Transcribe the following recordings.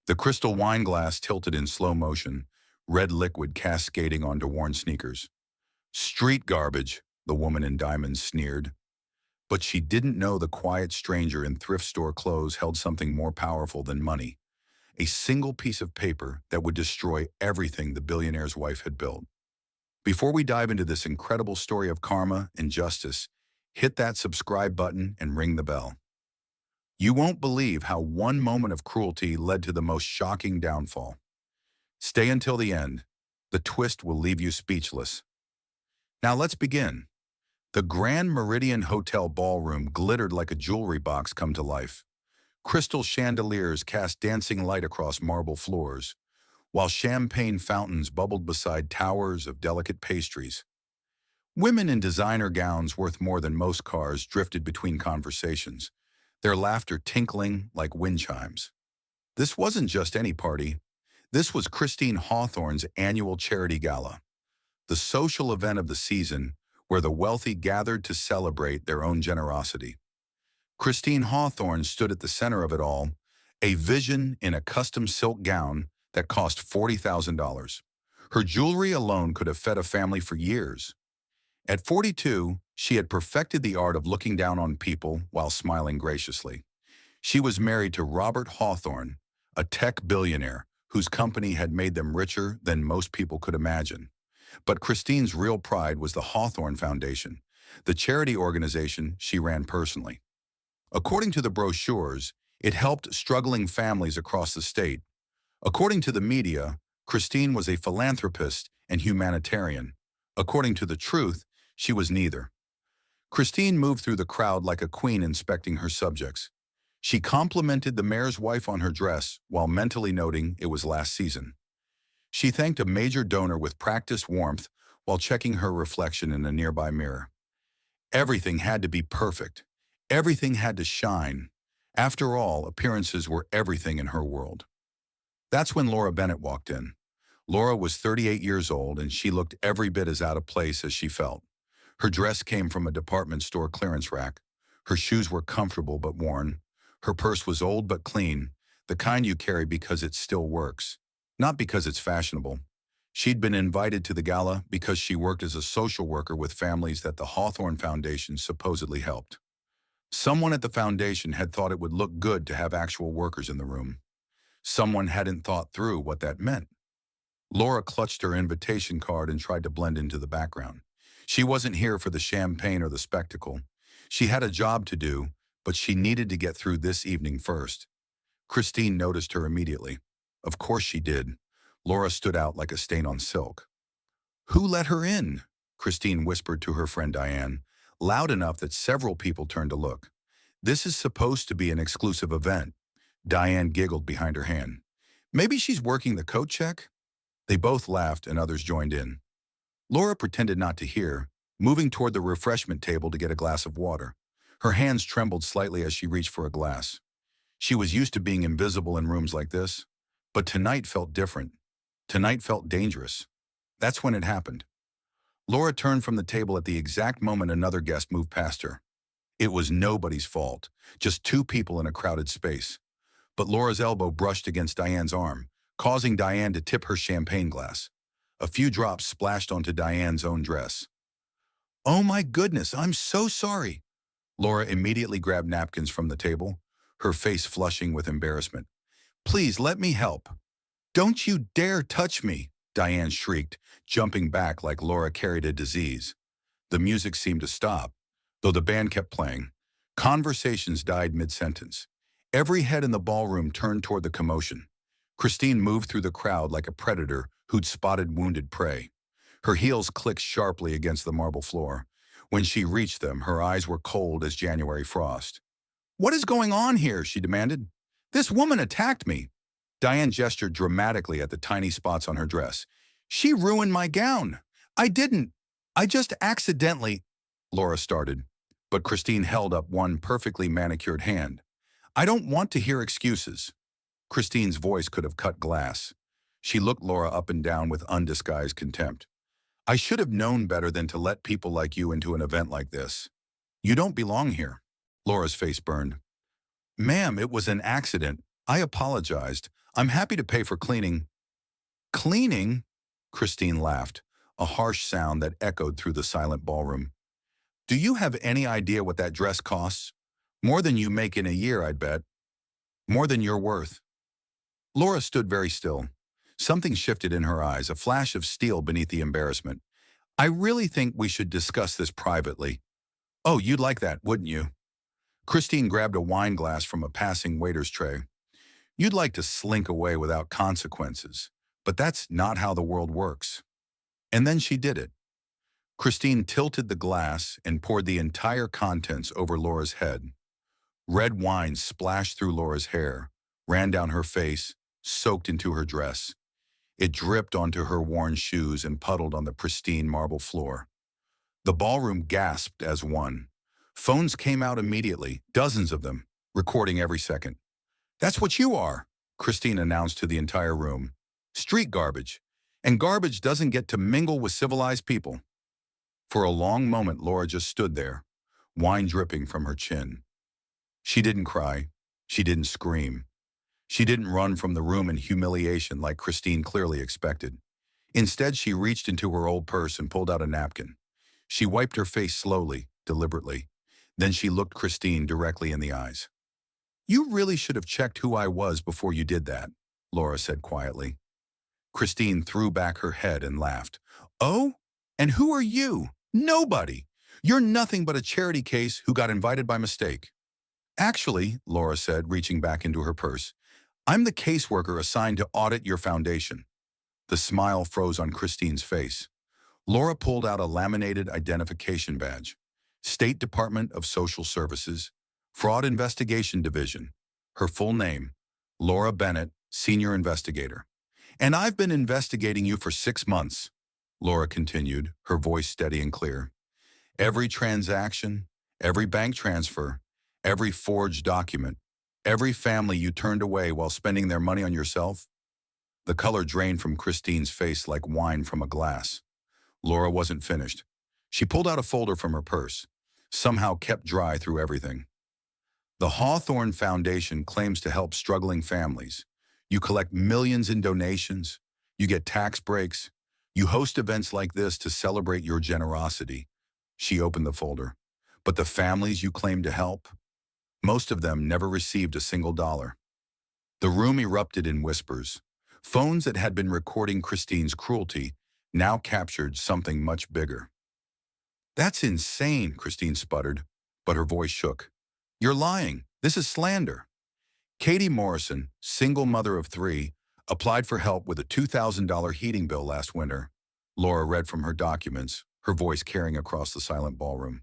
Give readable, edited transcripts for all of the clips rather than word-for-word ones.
The crystal wine glass tilted in slow motion, red liquid cascading onto worn sneakers. Street garbage, the woman in diamonds sneered. But she didn't know the quiet stranger in thrift store clothes held something more powerful than money. A single piece of paper that would destroy everything the billionaire's wife had built. Before we dive into this incredible story of karma and justice, hit that subscribe button and ring the bell. You won't believe how one moment of cruelty led to the most shocking downfall. Stay until the end. The twist will leave you speechless. Now let's begin. The Grand Meridian Hotel ballroom glittered like a jewelry box come to life. Crystal chandeliers cast dancing light across marble floors, while champagne fountains bubbled beside towers of delicate pastries. Women in designer gowns worth more than most cars drifted between conversations, their laughter tinkling like wind chimes. This wasn't just any party. This was Christine Hawthorne's annual charity gala, the social event of the season where the wealthy gathered to celebrate their own generosity. Christine Hawthorne stood at the center of it all, a vision in a custom silk gown that cost $40,000. Her jewelry alone could have fed a family for years. At 42, she had perfected the art of looking down on people while smiling graciously. She was married to Robert Hawthorne, a tech billionaire whose company had made them richer than most people could imagine. But Christine's real pride was the Hawthorne Foundation, the charity organization she ran personally. According to the brochures, it helped struggling families across the state. According to the media, Christine was a philanthropist and humanitarian. According to the truth, she was neither. Christine moved through the crowd like a queen inspecting her subjects. She complimented the mayor's wife on her dress while mentally noting it was last season. She thanked a major donor with practiced warmth while checking her reflection in a nearby mirror. Everything had to be perfect. Everything had to shine. After all, appearances were everything in her world. That's when Laura Bennett walked in. Laura was 38 years old, and she looked every bit as out of place as she felt. Her dress came from a department store clearance rack. Her shoes were comfortable but worn. Her purse was old but clean, the kind you carry because it still works, not because it's fashionable. She'd been invited to the gala because she worked as a social worker with families that the Hawthorne Foundation supposedly helped. Someone at the foundation had thought it would look good to have actual workers in the room. Someone hadn't thought through what that meant. Laura clutched her invitation card and tried to blend into the background. She wasn't here for the champagne or the spectacle. She had a job to do, but she needed to get through this evening first. Christine noticed her immediately. Of course she did. Laura stood out like a stain on silk. "Who let her in?" Christine whispered to her friend Diane, loud enough that several people turned to look. "This is supposed to be an exclusive event." Diane giggled behind her hand. "Maybe she's working the coat check?" They both laughed and others joined in. Laura pretended not to hear, moving toward the refreshment table to get a glass of water. Her hands trembled slightly as she reached for a glass. She was used to being invisible in rooms like this, but tonight felt different. Tonight felt dangerous. That's when it happened. Laura turned from the table at the exact moment another guest moved past her. It was nobody's fault, just two people in a crowded space. But Laura's elbow brushed against Diane's arm, causing Diane to tip her champagne glass. A few drops splashed onto Diane's own dress. "Oh my goodness, I'm so sorry." Laura immediately grabbed napkins from the table, her face flushing with embarrassment. "Please let me help." "Don't you dare touch me," Diane shrieked, jumping back like Laura carried a disease. The music seemed to stop, though the band kept playing. Conversations died mid-sentence. Every head in the ballroom turned toward the commotion. Christine moved through the crowd like a predator who'd spotted wounded prey. Her heels clicked sharply against the marble floor. When she reached them, her eyes were cold as January frost. "What is going on here?" she demanded. "This woman attacked me." Diane gestured dramatically at the tiny spots on her dress. "She ruined my gown. I didn't. I just accidentally—" Laura started, but Christine held up one perfectly manicured hand. "I don't want to hear excuses." Christine's voice could have cut glass. She looked Laura up and down with undisguised contempt. "I should have known better than to let people like you into an event like this. You don't belong here." Laura's face burned. "Ma'am, it was an accident. I apologized. I'm happy to pay for cleaning. Cleaning? Christine laughed, a harsh sound that echoed through the silent ballroom. Do you have any idea what that dress costs? More than you make in a year, I'd bet. More than you're worth. Laura stood very still. Something shifted in her eyes, a flash of steel beneath the embarrassment. I really think we should discuss this privately. Oh, you'd like that, wouldn't you? Christine grabbed a wine glass from a passing waiter's tray. You'd like to slink away without consequences, but that's not how the world works. And then she did it. Christine tilted the glass and poured the entire contents over Laura's head. Red wine splashed through Laura's hair, ran down her face, soaked into her dress. It dripped onto her worn shoes and puddled on the pristine marble floor. The ballroom gasped as one. Phones came out immediately, dozens of them, recording every second. That's what you are, Christine announced to the entire room. Street garbage. And garbage doesn't get to mingle with civilized people. For a long moment, Laura just stood there, wine dripping from her chin. She didn't cry. She didn't scream. She didn't run from the room in humiliation like Christine clearly expected. Instead, she reached into her old purse and pulled out a napkin. She wiped her face slowly, deliberately. Then she looked Christine directly in the eyes. You really should have checked who I was before you did that, Laura said quietly. Christine threw back her head and laughed. Oh? And who are you? Nobody. You're nothing but a charity case who got invited by mistake. Actually, Laura said, reaching back into her purse, I'm the caseworker assigned to audit your foundation. The smile froze on Christine's face. Laura pulled out a laminated identification badge. State Department of Social Services, Fraud Investigation Division. Her full name, Laura Bennett, Senior Investigator. And I've been investigating you for 6 months, Laura continued, her voice steady and clear. Every transaction, every bank transfer, every forged document, every family you turned away while spending their money on yourself. The color drained from Christine's face like wine from a glass. Laura wasn't finished. She pulled out a folder from her purse, somehow kept dry through everything. The Hawthorne Foundation claims to help struggling families. You collect millions in donations. You get tax breaks. You host events like this to celebrate your generosity. She opened the folder. But the families you claim to help? Most of them never received a single dollar. The room erupted in whispers. Phones that had been recording Christine's cruelty now captured something much bigger. That's insane, Christine sputtered, but her voice shook. You're lying. This is slander. Katie Morrison, single mother of 3, applied for help with a $2,000 heating bill last winter. Laura read from her documents, her voice carrying across the silent ballroom.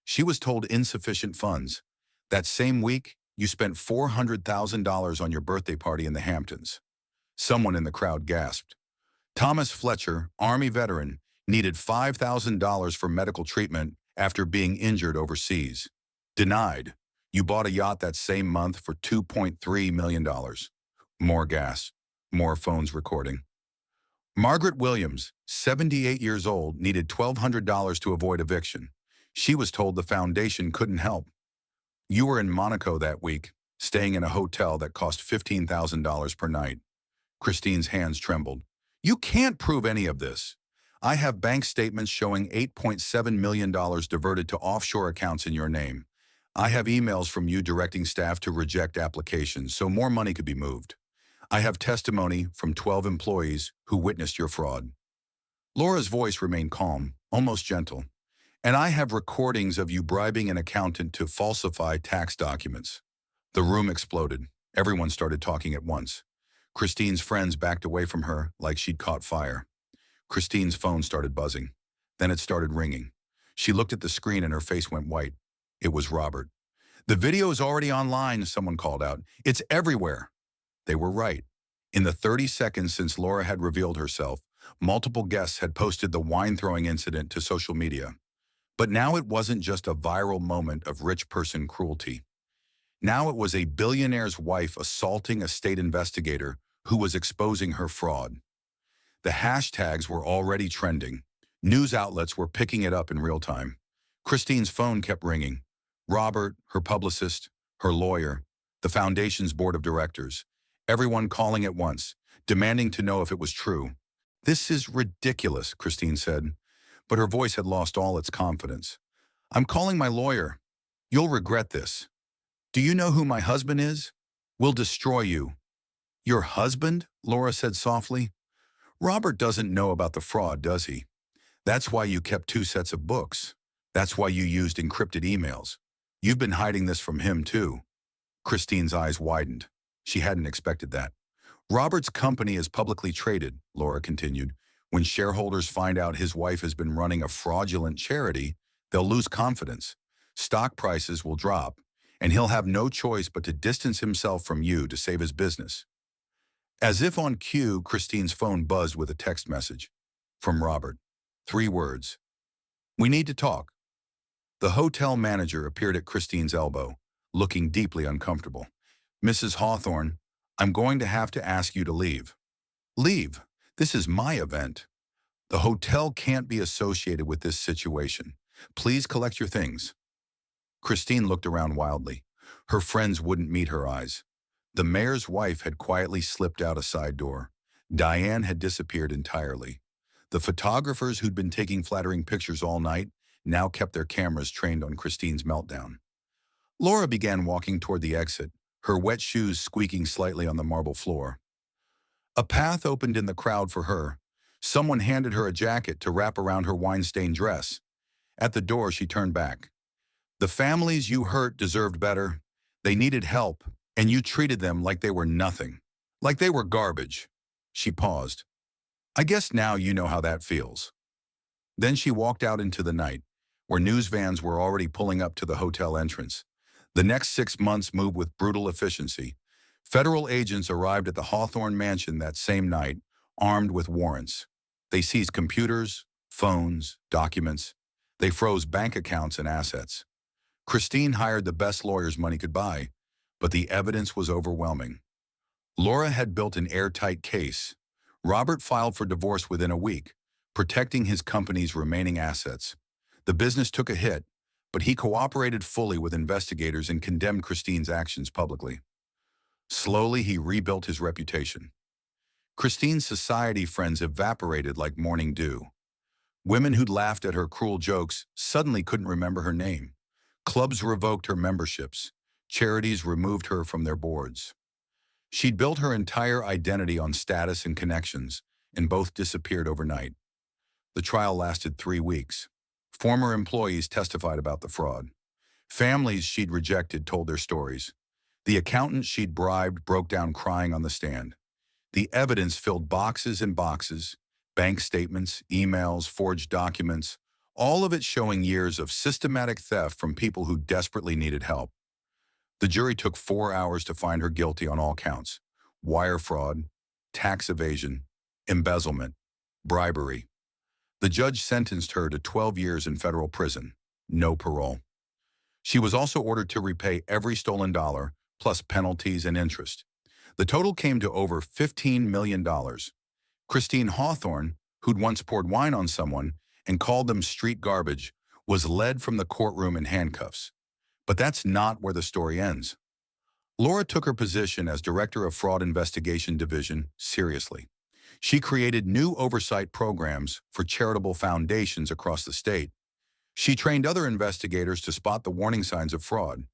She was told insufficient funds. That same week, you spent $400,000 on your birthday party in the Hamptons. Someone in the crowd gasped. Thomas Fletcher, Army veteran, needed $5,000 for medical treatment after being injured overseas. Denied. You bought a yacht that same month for $2.3 million. More gas. More phones recording. Margaret Williams, 78 years old, needed $1,200 to avoid eviction. She was told the foundation couldn't help. You were in Monaco that week, staying in a hotel that cost $15,000 per night. Christine's hands trembled. You can't prove any of this. I have bank statements showing $8.7 million diverted to offshore accounts in your name. I have emails from you directing staff to reject applications so more money could be moved. I have testimony from 12 employees who witnessed your fraud. Laura's voice remained calm, almost gentle. And I have recordings of you bribing an accountant to falsify tax documents. The room exploded. Everyone started talking at once. Christine's friends backed away from her like she'd caught fire. Christine's phone started buzzing. Then it started ringing. She looked at the screen and her face went white. It was Robert. The video is already online, someone called out. It's everywhere. They were right. In the 30 seconds since Laura had revealed herself, multiple guests had posted the wine-throwing incident to social media. But now it wasn't just a viral moment of rich person cruelty. Now it was a billionaire's wife assaulting a state investigator who was exposing her fraud. The hashtags were already trending. News outlets were picking it up in real time. Christine's phone kept ringing. Robert, her publicist, her lawyer, the foundation's board of directors. everyone calling at once, demanding to know if it was true. "This is ridiculous," Christine said, but her voice had lost all its confidence. "I'm calling my lawyer. You'll regret this. Do you know who my husband is? We'll destroy you." "Your husband?" Laura said softly. "Robert doesn't know about the fraud, does he? That's why you kept 2 sets of books. That's why you used encrypted emails. You've been hiding this from him, too." Christine's eyes widened. She hadn't expected that. "Robert's company is publicly traded," Laura continued. "When shareholders find out his wife has been running a fraudulent charity, they'll lose confidence. Stock prices will drop, and he'll have no choice but to distance himself from you to save his business." As if on cue, Christine's phone buzzed with a text message. From Robert. 3 words. "We need to talk." The hotel manager appeared at Christine's elbow, looking deeply uncomfortable. "Mrs. Hawthorne, I'm going to have to ask you to leave." "Leave? This is my event. The hotel can't be associated with this situation. Please collect your things." Christine looked around wildly. Her friends wouldn't meet her eyes. The mayor's wife had quietly slipped out a side door. Diane had disappeared entirely. The photographers who'd been taking flattering pictures all night now kept their cameras trained on Christine's meltdown. Laura began walking toward the exit, her wet shoes squeaking slightly on the marble floor. A path opened in the crowd for her. Someone handed her a jacket to wrap around her wine-stained dress. At the door, she turned back. "The families you hurt deserved better. They needed help, and you treated them like they were nothing. Like they were garbage." She paused. "I guess now you know how that feels." Then she walked out into the night, where news vans were already pulling up to the hotel entrance. The next 6 months moved with brutal efficiency. Federal agents arrived at the Hawthorne mansion that same night, armed with warrants. They seized computers, phones, documents. They froze bank accounts and assets. Christine hired the best lawyers money could buy, but the evidence was overwhelming. Laura had built an airtight case. Robert filed for divorce within a week, protecting his company's remaining assets. The business took a hit, but he cooperated fully with investigators and condemned Christine's actions publicly. Slowly, he rebuilt his reputation. Christine's society friends evaporated like morning dew. Women who'd laughed at her cruel jokes suddenly couldn't remember her name. Clubs revoked her memberships. Charities removed her from their boards. She'd built her entire identity on status and connections, and both disappeared overnight. The trial lasted 3 weeks. Former employees testified about the fraud. Families she'd rejected told their stories. The accountant she'd bribed broke down crying on the stand. The evidence filled boxes and boxes, bank statements, emails, forged documents, all of it showing years of systematic theft from people who desperately needed help. The jury took 4 hours to find her guilty on all counts: wire fraud, tax evasion, embezzlement, bribery. The judge sentenced her to 12 years in federal prison, no parole. She was also ordered to repay every stolen dollar, plus penalties and interest. The total came to over $15 million. Christine Hawthorne, who'd once poured wine on someone and called them street garbage, was led from the courtroom in handcuffs. But that's not where the story ends. Laura took her position as Director of Fraud Investigation Division seriously. She created new oversight programs for charitable foundations across the state. She trained other investigators to spot the warning signs of fraud.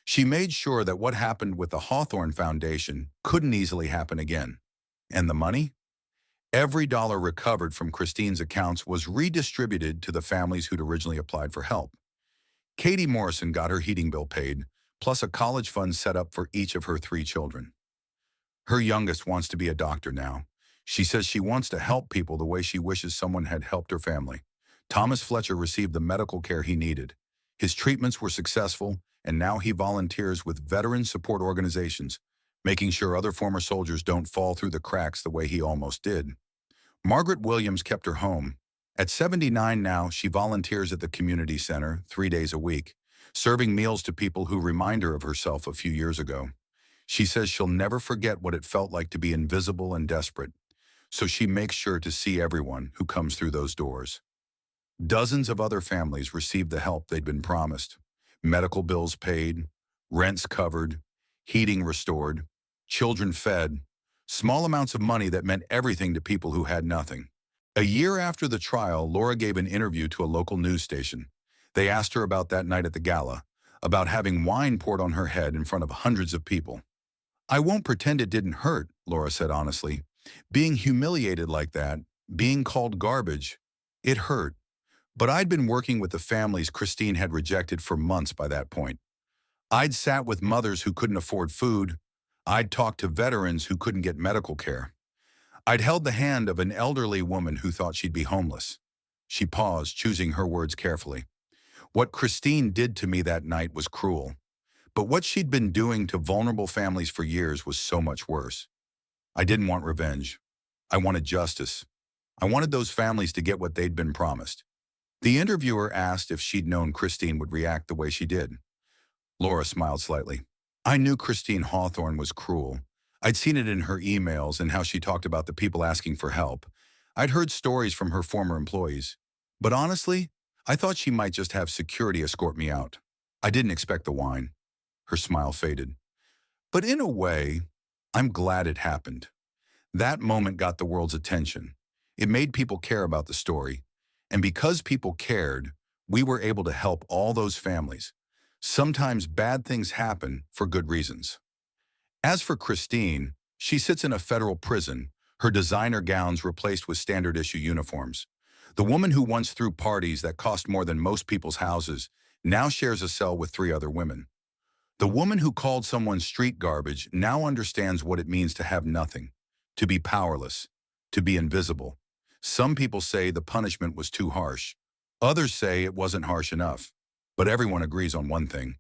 She made sure that what happened with the Hawthorne Foundation couldn't easily happen again. And the money? Every dollar recovered from Christine's accounts was redistributed to the families who'd originally applied for help. Katie Morrison got her heating bill paid, plus a college fund set up for each of her 3 children. Her youngest wants to be a doctor now. She says she wants to help people the way she wishes someone had helped her family. Thomas Fletcher received the medical care he needed. His treatments were successful, and now he volunteers with veteran support organizations, making sure other former soldiers don't fall through the cracks the way he almost did. Margaret Williams kept her home. At 79 now, she volunteers at the community center 3 days a week, serving meals to people who remind her of herself a few years ago. She says she'll never forget what it felt like to be invisible and desperate, so she makes sure to see everyone who comes through those doors. Dozens of other families received the help they'd been promised. Medical bills paid, rents covered, heating restored. children fed, small amounts of money that meant everything to people who had nothing. A year after the trial, Laura gave an interview to a local news station. They asked her about that night at the gala, about having wine poured on her head in front of hundreds of people. "I won't pretend it didn't hurt," Laura said honestly. "Being humiliated like that, being called garbage, it hurt. But I'd been working with the families Christine had rejected for months by that point. I'd sat with mothers who couldn't afford food. I'd talked to veterans who couldn't get medical care. I'd held the hand of an elderly woman who thought she'd be homeless." She paused, choosing her words carefully. "What Christine did to me that night was cruel. But what she'd been doing to vulnerable families for years was so much worse. I didn't want revenge. I wanted justice. I wanted those families to get what they'd been promised." The interviewer asked if she'd known Christine would react the way she did. Laura smiled slightly. "I knew Christine Hawthorne was cruel. I'd seen it in her emails and how she talked about the people asking for help. I'd heard stories from her former employees. But honestly, I thought she might just have security escort me out. I didn't expect the wine." Her smile faded. "But in a way, I'm glad it happened. That moment got the world's attention. It made people care about the story. And because people cared, we were able to help all those families. Sometimes bad things happen for good reasons." As for Christine, she sits in a federal prison, her designer gowns replaced with standard-issue uniforms. The woman who once threw parties that cost more than most people's houses now shares a cell with 3 other women. The woman who called someone street garbage now understands what it means to have nothing, to be powerless, to be invisible. Some people say the punishment was too harsh. Others say it wasn't harsh enough. But everyone agrees on one thing.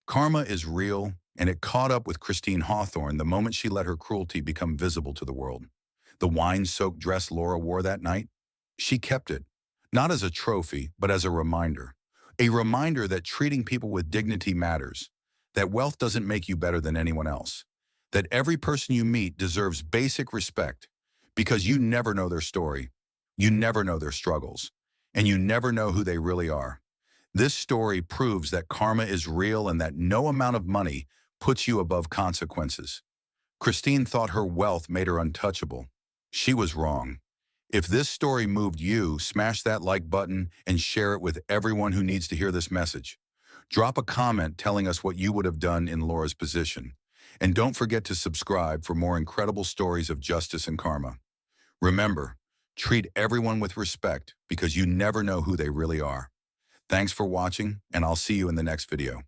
Karma is real, and it caught up with Christine Hawthorne the moment she let her cruelty become visible to the world. The wine-soaked dress Laura wore that night? She kept it, not as a trophy, but as a reminder. A reminder that treating people with dignity matters, that wealth doesn't make you better than anyone else, that every person you meet deserves basic respect, because you never know their story, you never know their struggles, and you never know who they really are. This story proves that karma is real and that no amount of money puts you above consequences. Christine thought her wealth made her untouchable. She was wrong. If this story moved you, smash that like button and share it with everyone who needs to hear this message. Drop a comment telling us what you would have done in Laura's position. And don't forget to subscribe for more incredible stories of justice and karma. Remember, treat everyone with respect because you never know who they really are. Thanks for watching, and I'll see you in the next video.